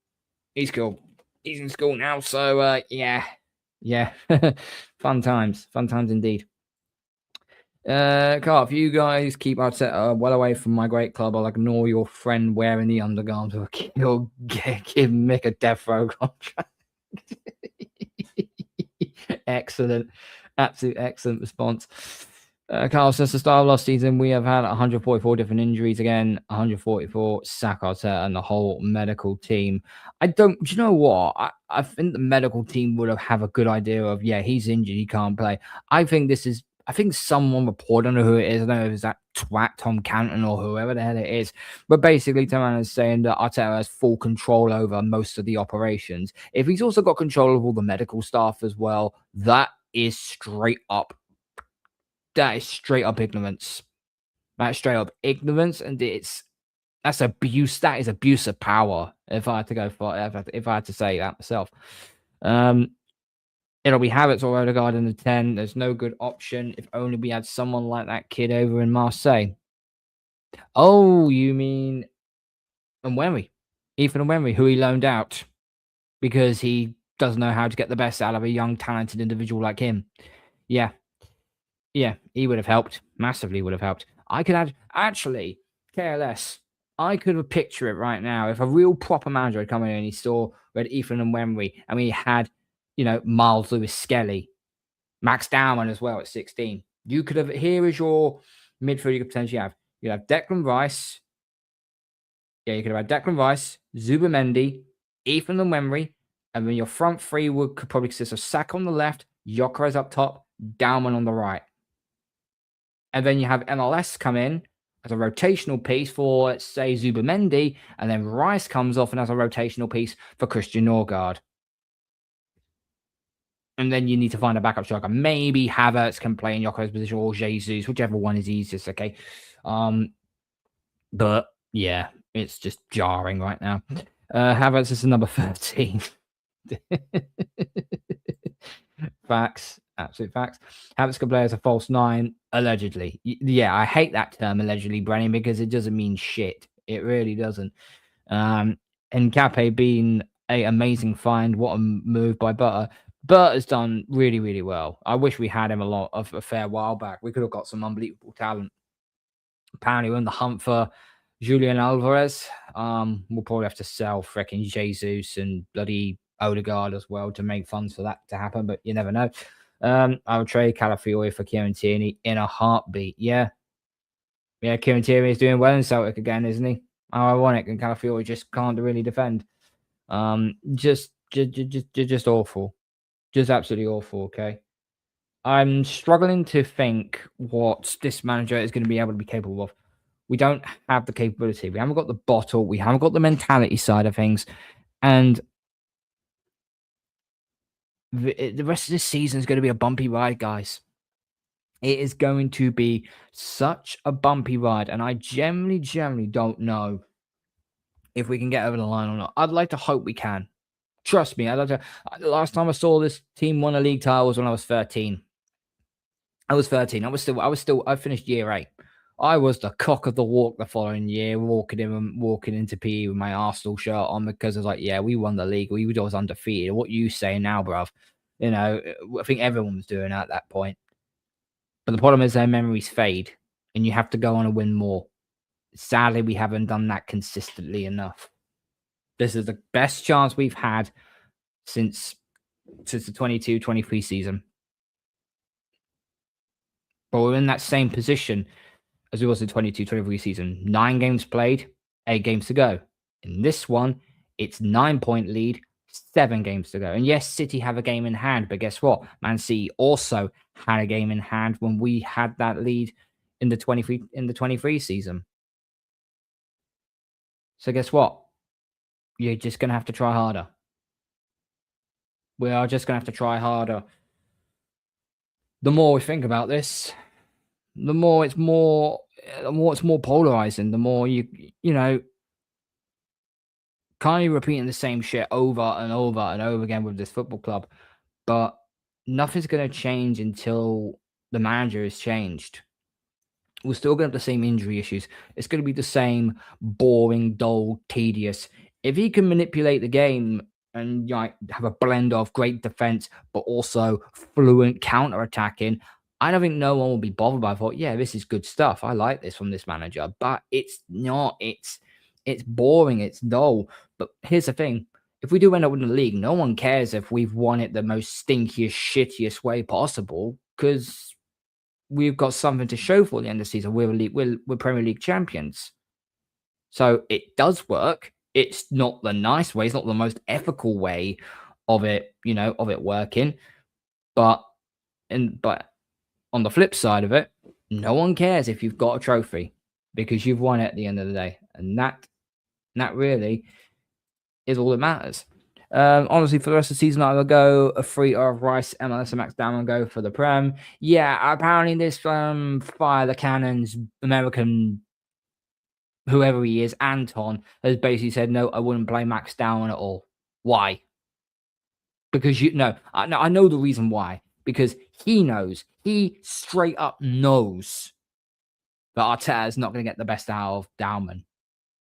He's cool. He's in school now, so yeah. Fun times indeed. Carl, if you guys keep Arteta well away from my great club, I'll ignore your friend wearing the undergarments or give Mick a death row contract. Excellent. Absolute excellent response. Carl, since the start of last season, we have had 144 different injuries again, 144 sack Arteta and the whole medical team. Do you know what? I think the medical team would have a good idea of, yeah, he's injured, he can't play. I think someone reported, I don't know who it is. I don't know if it's that twat Tom Canton or whoever the hell it is. But basically, Tom is saying that Arteta has full control over most of the operations. If he's also got control of all the medical staff as well, that is straight up ignorance. That's straight up ignorance, and that's abuse. That is abuse of power. If I had to go for, if I had to say that myself, it'll be Havertz or Odegaard in the 10. There's no good option. If only we had someone like that kid over in Marseille. Oh, you mean Nwenry, Ethan Nwenry, who he loaned out because he doesn't know how to get the best out of a young, talented individual like him. Yeah, he would have helped. Massively would have helped. I could add, actually, KLS, I could have pictured it right now. If a real proper manager had come in and he saw Red Ethan and Nwenry, and we had, Miles Lewis Skelly, Max Dowman as well at 16. You could have, here is your midfield you could potentially have. You'd have Declan Rice. Yeah, you could have had Declan Rice, Zubamendi, Ethan and Nwenry, and then your front three could probably consist of Saka on the left, Gyökeres up top, Dowman on the right. And then you have MLS come in as a rotational piece for, let's say, Zubamendi, and then Rice comes off and as a rotational piece for Christian Norgard. And then you need to find a backup striker. Maybe Havertz can play in Gyökeres' position or Jesus, whichever one is easiest, okay? But, yeah, it's just jarring right now. Havertz is the number 13. Facts. Absolute facts. Havertz can play as a false 9, allegedly. Yeah, I hate that term, allegedly, Brennan, because it doesn't mean shit. It really doesn't. And Cape being an amazing find. What a move by Butter. Burt has done really, really well. I wish we had him a fair while back. We could have got some unbelievable talent. Apparently, we're in the hunt for Julian Alvarez. We'll probably have to sell freaking Jesus and bloody Odegaard as well to make funds for that to happen, but you never know. I would trade Calafiori for Kieran Tierney in a heartbeat. Yeah, Kieran Tierney is doing well in Celtic again, isn't he? How ironic, and Calafiori just can't really defend. Just awful. Just absolutely awful, okay? I'm struggling to think what this manager is going to be able to be capable of. We don't have the capability. We haven't got the bottle. We haven't got the mentality side of things. And The rest of this season is going to be a bumpy ride, guys. It is going to be such a bumpy ride, and I generally don't know if we can get over the line or not. I'd like to hope we can. Trust me, I'd like to. The last time I saw this team won a league title was when I was 13. I was 13. I finished year 8. I was the cock of the walk the following year, walking into PE with my Arsenal shirt on because I was like, yeah, we won the league. We was undefeated. What you say now, bruv? You know, I think everyone was doing that at that point. But the problem is their memories fade, and you have to go on and win more. Sadly, we haven't done that consistently enough. This is the best chance we've had since the 22-23 season. But we're in that same position as we was in 22-23 season. 9 games played, 8 games to go. In this one, it's 9-point lead, 7 games to go. And yes, City have a game in hand, but guess what? Man City also had a game in hand when we had that lead in the 23 season. So guess what? You're just going to have to try harder. We are just going to have to try harder. The more we think about this, the more it's more polarizing. The more you know, kind of repeating the same shit over and over and over again with this football club, but nothing's going to change until the manager is changed. We're still going to have the same injury issues. It's going to be the same boring, dull, tedious. If he can manipulate the game and have a blend of great defense, but also fluent counter-attacking, I don't think no one will be bothered by. I thought, yeah, this is good stuff. I like this from this manager, but it's not. It's boring. It's dull. But here's the thing: if we do end up winning the league, no one cares if we've won it the most stinkiest, shittiest way possible, because we've got something to show for the end of the season. We're Premier League champions. So it does work. It's not the nice way. It's not the most ethical way of it, of it working. But on the flip side of it, no one cares if you've got a trophy because you've won it at the end of the day. And that really is all that matters. Honestly, for the rest of the season, I will go a free of Rice, MLS, and Max down and go for the Prem. Yeah, apparently this Fire the Cannons American, whoever he is, Anton, has basically said, no, I wouldn't play Max down at all. Why? Because I know the reason why. Because he straight up knows that Arteta is not going to get the best out of Dowman.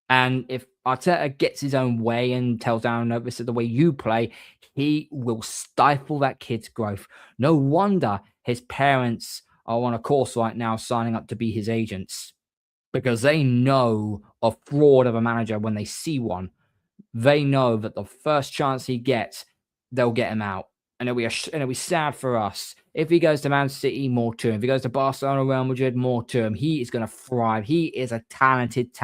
And if Arteta gets his own way and tells Dowman, no, this is the way you play, he will stifle that kid's growth. No wonder his parents are on a course right now signing up to be his agents, because they know a fraud of a manager when they see one. They know that the first chance he gets, they'll get him out. And it'll be sad for us. If he goes to Man City, more to him. If he goes to Barcelona, Real Madrid, more to him. He is going to thrive. He is a talented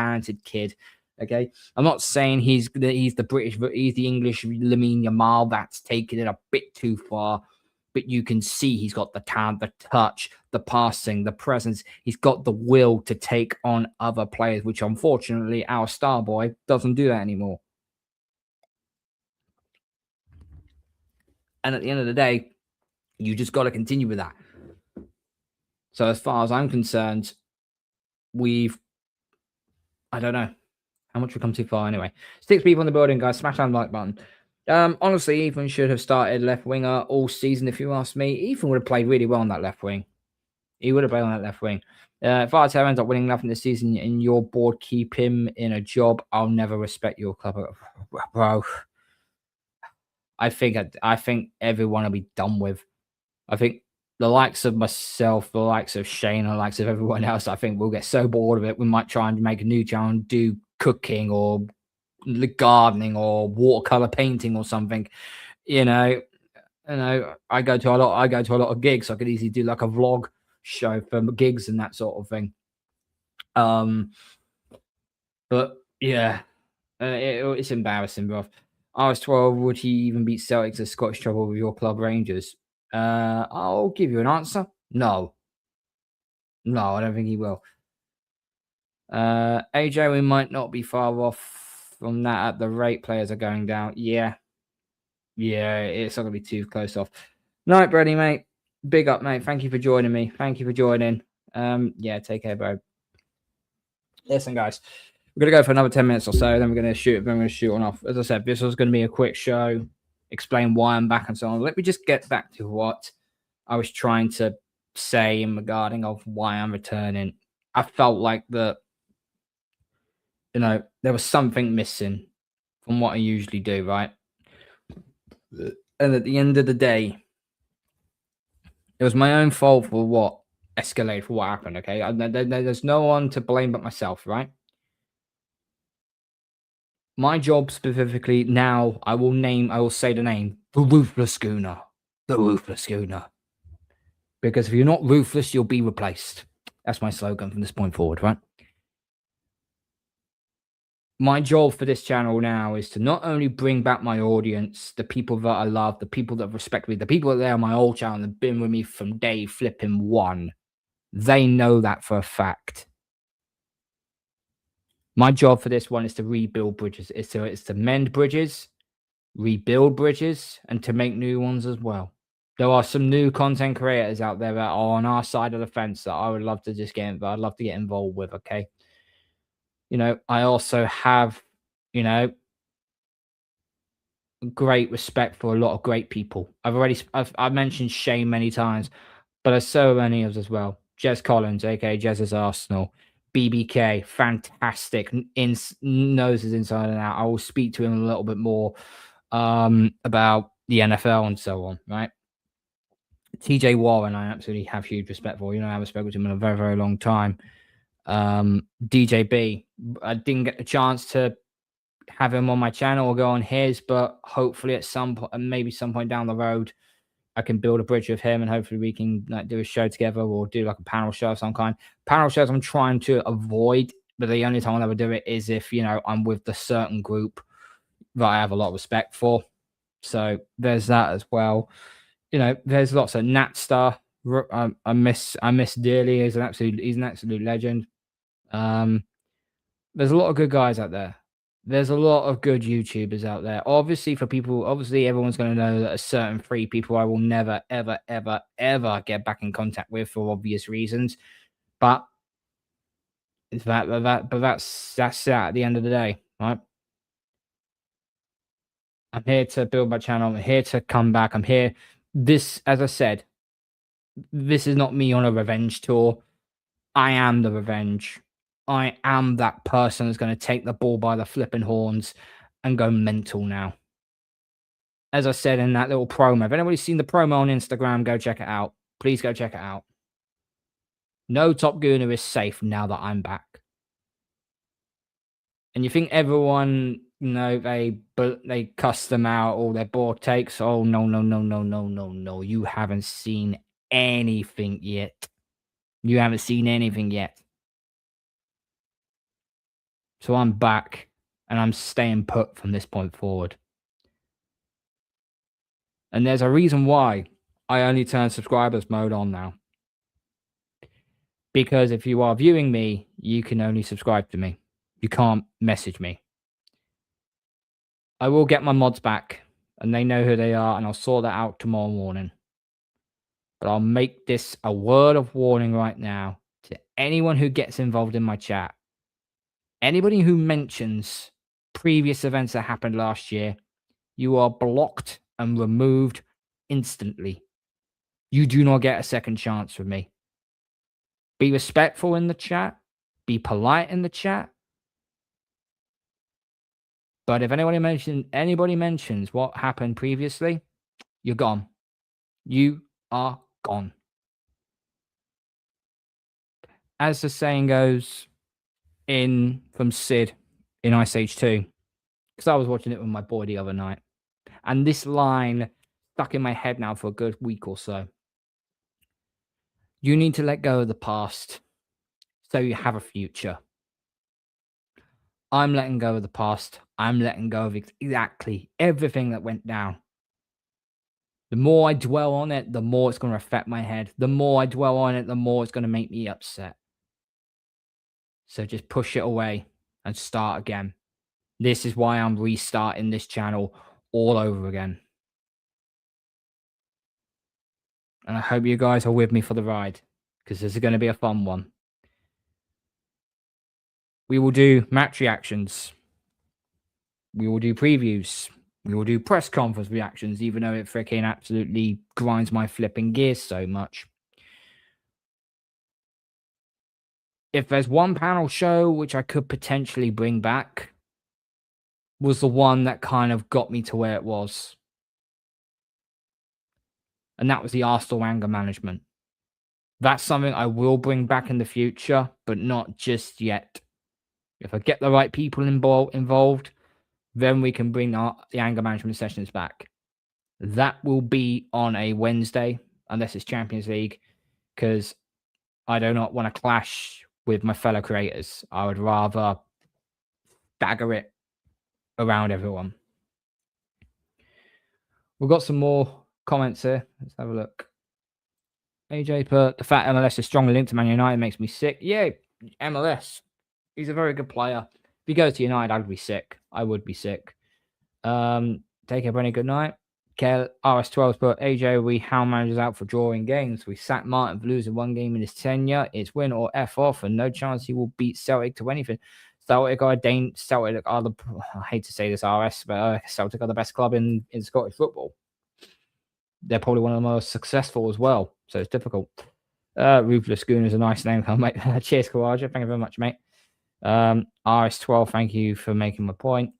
kid. Okay, I'm not saying he's the English Lamine Yamal. That's taking it a bit too far. But you can see he's got the talent, the touch, the passing, the presence. He's got the will to take on other players, which unfortunately our star boy doesn't do that anymore. And at the end of the day, you just got to continue with that. So as far as I'm concerned, I don't know how much we've come too far anyway. 6 people in the building, guys. Smash that like button. Honestly, Ethan should have started left winger all season, if you ask me. Ethan would have played really well on that left wing. He would have played on that left wing. If Arteta ends up winning nothing this season and your board keep him in a job, I'll never respect your club, bro. I think everyone will be done with. I think the likes of myself, the likes of Shane, the likes of everyone else, I think we'll get so bored of it. We might try and make a new channel and do cooking or gardening or watercolor painting or something. I go to a lot of gigs. So I could easily do like a vlog show for gigs and that sort of thing. But yeah, it's embarrassing, bro. I was 12. Would he even beat Celtics as Scottish trouble with your club, Rangers? I'll give you an answer. No, I don't think he will. AJ, we might not be far off from that at the rate players are going down. Yeah. Yeah, it's not gonna be too close off. Night, Brady, mate. Big up, mate. Thank you for joining me. Thank you for joining. Yeah, take care, bro. Listen, guys, we're gonna go for another 10 minutes or so. Then we're gonna shoot. Then we're gonna shoot on off. As I said, this was gonna be a quick show, explain why I'm back and so on. Let me just get back to what I was trying to say in regarding of why I'm returning. I felt like there was something missing from what I usually do, right? And at the end of the day, it was my own fault for what escalated, for what happened. Okay, there's no one to blame but myself, right? My job specifically now, I will say the name, the Ruthless Gooner, the Ruthless Gooner. Because if you're not ruthless, you'll be replaced. That's my slogan from this point forward, right? My job for this channel now is to not only bring back my audience, the people that I love, the people that respect me, the people that are on my old channel and have been with me from day flipping one. They know that for a fact. My job for this one is to rebuild bridges. It's to mend bridges, rebuild bridges, and to make new ones as well. There are some new content creators out there that are on our side of the fence that I would love to just I'd love to get involved with. Okay. I also have, you know, great respect for a lot of great people. I've mentioned Shane many times, but there's so many others as well. Jez Collins, aka Jez's Arsenal, BBK, fantastic, knows his inside and out. I will speak to him a little bit more about the NFL and so on. Right, TJ Warren, I absolutely have huge respect for. I haven't spoken to him in a very, very long time. DJB, I didn't get the chance to have him on my channel or go on his, but hopefully at some point, maybe some point down the road, I can build a bridge with him and hopefully we can do a show together or do like a panel show of some kind. Panel shows I'm trying to avoid, but the only time I'll ever do it is if, I'm with the certain group that I have a lot of respect for. So there's that as well. There's lots of Natstar. I miss dearly. He's an absolute legend. There's a lot of good guys out there. There's a lot of good YouTubers out there. Obviously, everyone's going to know that a certain three people I will never, ever, ever, ever get back in contact with for obvious reasons. But that's it at the end of the day, right? I'm here to build my channel. I'm here to come back. I'm here. As I said, this is not me on a revenge tour. I am the revenge. I am that person that's going to take the ball by the flipping horns and go mental now. As I said in that little promo, if anybody's seen the promo on Instagram, go check it out. Please go check it out. No top gooner is safe now that I'm back. And you think everyone, they cuss them out, all their board takes. Oh, no, no, no, no, no, no, no. You haven't seen anything yet. You haven't seen anything yet. So I'm back and I'm staying put from this point forward. And there's a reason why I only turn subscribers mode on now. Because if you are viewing me, you can only subscribe to me. You can't message me. I will get my mods back and they know who they are and I'll sort that out tomorrow morning. But I'll make this a word of warning right now to anyone who gets involved in my chat. Anybody who mentions previous events that happened last year, you are blocked and removed instantly. You do not get a second chance with me. Be respectful in the chat. Be polite in the chat. But if anybody mentions what happened previously, you're gone. You are gone. As the saying goes from Sid in Ice Age 2, because I was watching it with my boy the other night, and this line stuck in my head now for a good week or so. You need to let go of the past so you have a future. I'm letting go of the past. I'm letting go of exactly everything that went down. The more I dwell on it, the more it's going to affect my head. The more I dwell on it, the more it's going to make me upset. So just push it away and start again. This is why I'm restarting this channel all over again. And I hope you guys are with me for the ride, because this is going to be a fun one. We will do match reactions. We will do previews. We will do press conference reactions, even though it freaking absolutely grinds my flipping gears so much. If there's one panel show which I could potentially bring back, was the one that kind of got me to where it was. And that was the Arsenal anger management. That's something I will bring back in the future, but not just yet. If I get the right people involved, then we can bring the anger management sessions back. That will be on a Wednesday, unless it's Champions League, because I do not want to clash with my fellow creators. I would rather stagger it around everyone. We've got some more comments here. Let's have a look. AJ put, the fact MLS is strongly linked to Man United makes me sick. Yeah, MLS. He's a very good player. If he goes to United, I'd be sick. I would be sick. Take care, Brenny. Good night. Kel RS12 put, AJ, we how managers out for drawing games. We sacked Martin for losing one game in his tenure. It's win or F off, and no chance he will beat Celtic to anything. Celtic are the, I hate to say this, RS, but Celtic are the best club in Scottish football. They're probably one of the most successful as well, so it's difficult. Ruthless Gooner is a nice name, mate. Cheers, Kawaja. Thank you very much, mate. RS12, thank you for making my point.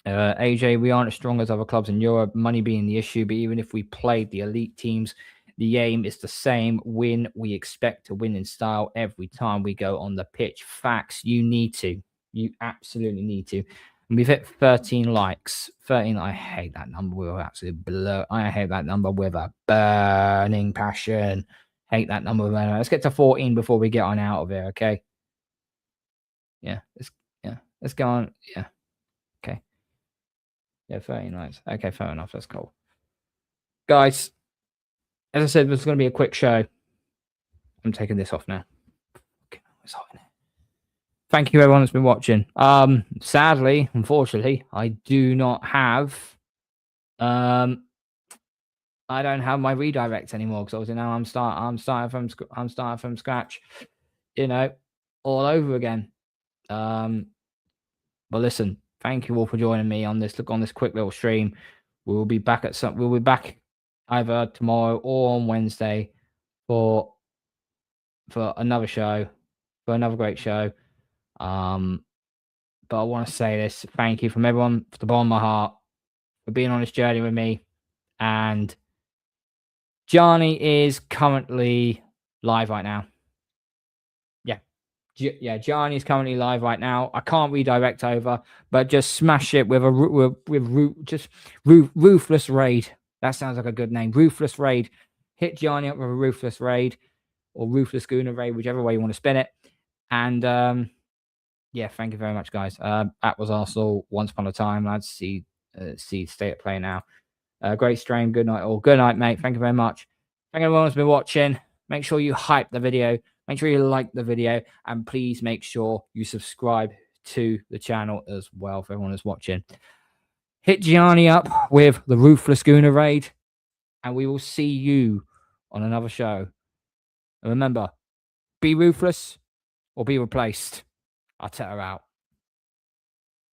AJ, we aren't as strong as other clubs in Europe, money being the issue, but even if we played the elite teams, the aim is the same. Win. We expect to win in style every time we go on the pitch. Facts. You need to. You absolutely need to. And we've hit 13 likes. 13. I hate that number with absolute blow. I hate that number with a burning passion. Hate that number. Let's get to 14 before we get on out of here, okay? Yeah. Let's go on. Yeah. Okay. Yeah, 13 likes. Okay, fair enough. That's cool. Guys, as I said, this is going to be a quick show. I'm taking this off now. Okay, it's hot in here. Thank you, everyone that's been watching. Sadly, unfortunately, I do not have I don't have my redirect anymore, because obviously now I'm starting from scratch, you know, all over again. But listen, thank you all for joining me on this quick little stream. We'll be back either tomorrow or on Wednesday for another show, for another great show. But I want to say this: thank you from everyone, from the bottom of my heart, for being on this journey with me. And Johnny is currently live right now. Yeah, Johnny is currently live right now. I can't redirect over, but just smash it with Ruthless Raid. That sounds like a good name. Ruthless Raid. Hit Johnny up with a Ruthless Raid or Ruthless Gooner Raid, whichever way you want to spin it. And yeah, thank you very much, guys. That was Arsenal once upon a time, lads. See state at play now. Great stream. Good night, all. Good night, mate. Thank you very much. Thank everyone who's been watching. Make sure you hype the video. Make sure you like the video, and please make sure you subscribe to the channel as well for everyone who's watching. Hit Gianni up with the Ruthless Gooner Raid, and we will see you on another show. And remember, be ruthless or be replaced. Arteta out.